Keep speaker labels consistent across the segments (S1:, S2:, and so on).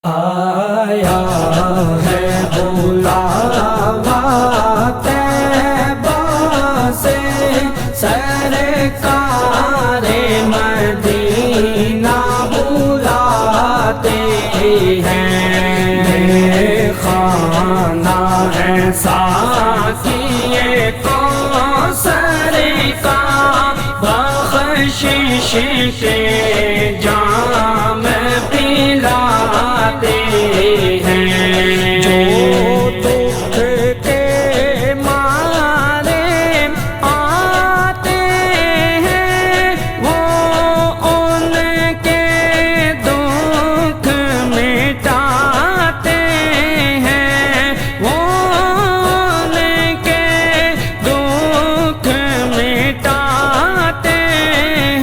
S1: آیا ہے بلاوا طیبہ سے سرکار مدینہ بلاتے ہیں، خانہ ہے ساقی کوثر کا بخشش کے جام پلاتے ہیں، جو دکھ کے مارے آتے ہیں وہ ان کے دکھ مٹاتے ہیں، وہ ان کے دکھ مٹاتے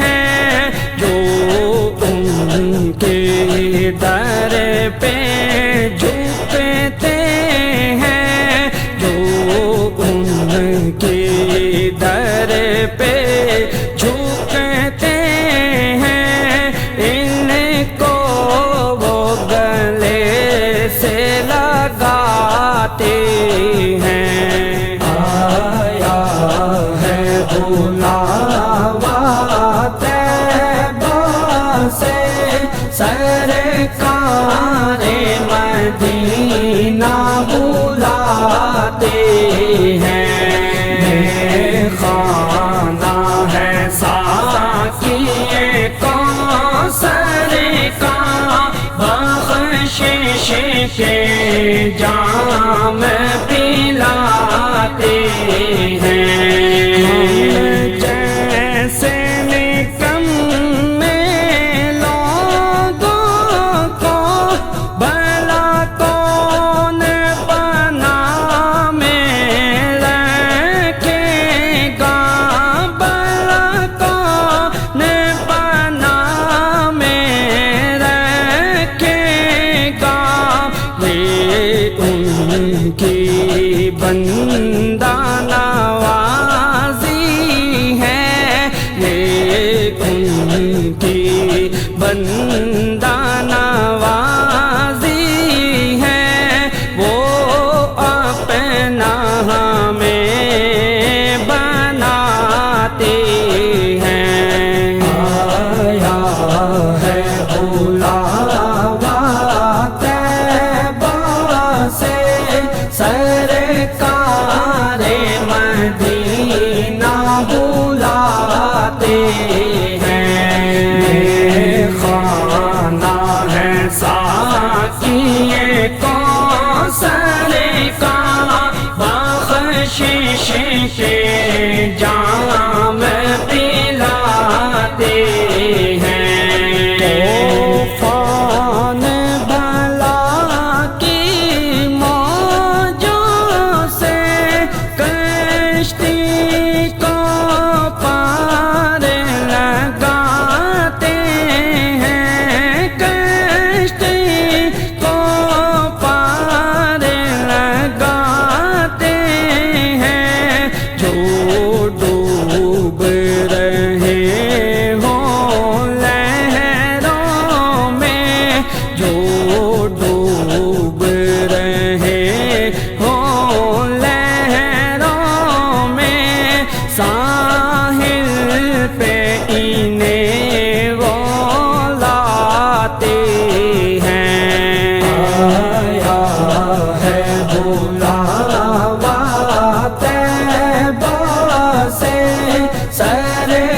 S1: ہیں، جو ان کے در پہ جھکتے ہیں، جو ان کے در پہ جھکتے ہیں، ان کو وہ گلے سے لگاتے ہیں۔ آیا ہے بلاوا طیبہ سے سرکار مدینہ بلاتے ہیں، خانہ ہے ساقی کوثر کا بخشش کے جام پلاتے ہیں، جیسے ان کی بندہ نوازی ہے، یہ ان کی بندہ نوازی ہے، وہ اپنا ہمیں بناتے ہیں۔ آیا ہے بلاوا سے سرکار مدینہ بلاتے ہیں، خانہ ہے ساقی کوثر کا بخشش کے جام پلاتے ہیں، طوفان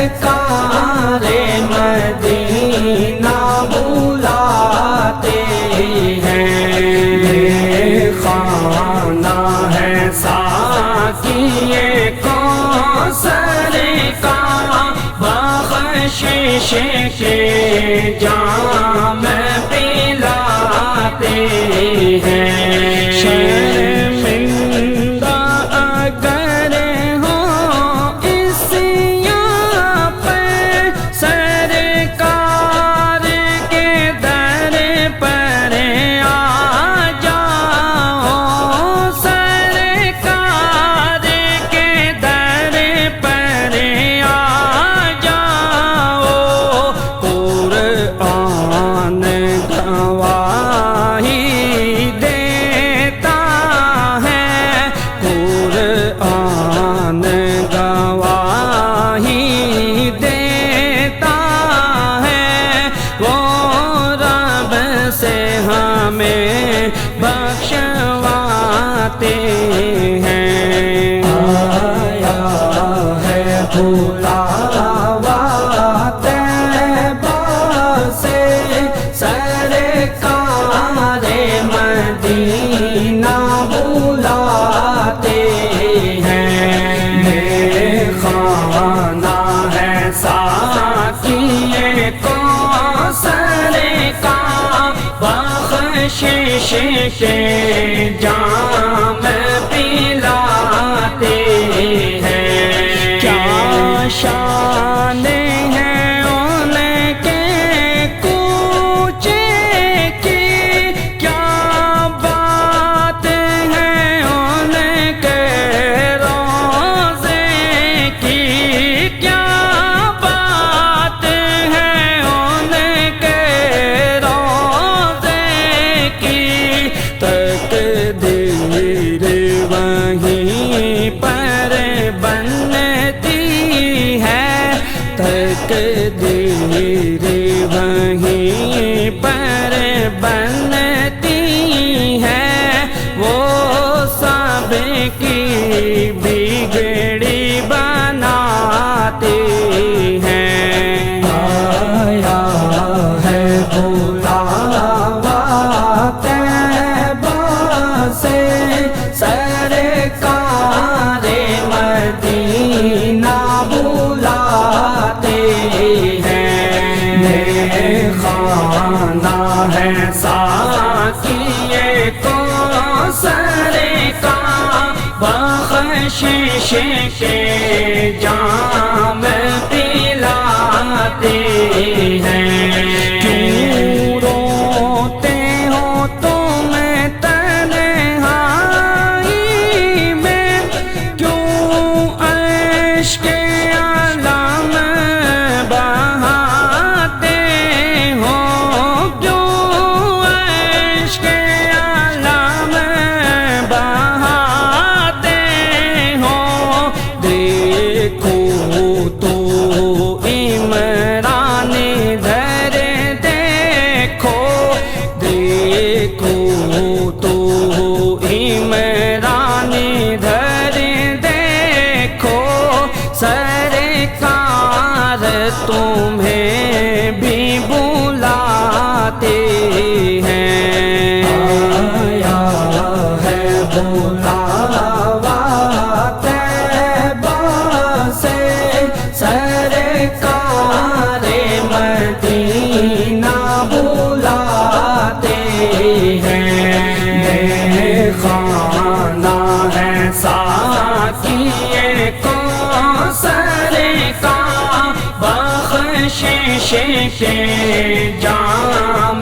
S1: سرکار مدینہ بلاتے ہیں، خانہ ہے ساقی کوثر کا بخشش کے جام پلاتے ہیں، شرمندہ اگر ہو اس سرکار کے در پر آ جاؤ، سرکار کے در پر آ جاؤ، قرآن ہیں
S2: آیا ہے بلاوا طیبہ سے سرکار مدینہ بلاتے ہیں
S1: خانہ ہے ساقی کوثر کا بخشش کے جام پلاتے ہیں کیا شان ہے ان کے کوچے کی کیا بات ہے ان کے روزے کی کیا بات ہے ان کے روزے کی تقدیر وہیں پر بنتی ہے تقدیر وہیں پر بنتی ہے وہ سب کی بگڑی بناتے ہیں
S2: آیا ہے بلاوا طیبہ سے سرکار مدینہ بلاتے ہیں
S1: خانہ ہے ساقی کوثر کا بخشش کے جام پلاتے ہیں کیوں روتے ہو تم تنہائی میں کیوں اشک علم بہاتے ہو کیوں اشک علم بہاتے ہو دیکھو تو عمران ادھر دیکھو دیکھو تو عمران ادھر دیکھو سرکار تمہیں بھی بلاتے ہیں
S2: آیا ہے بلاوا طیبہ سے سرکار مدینہ بلاتے ہیں
S1: خانہ ہے ساقی کوثر کا بخشش کے جام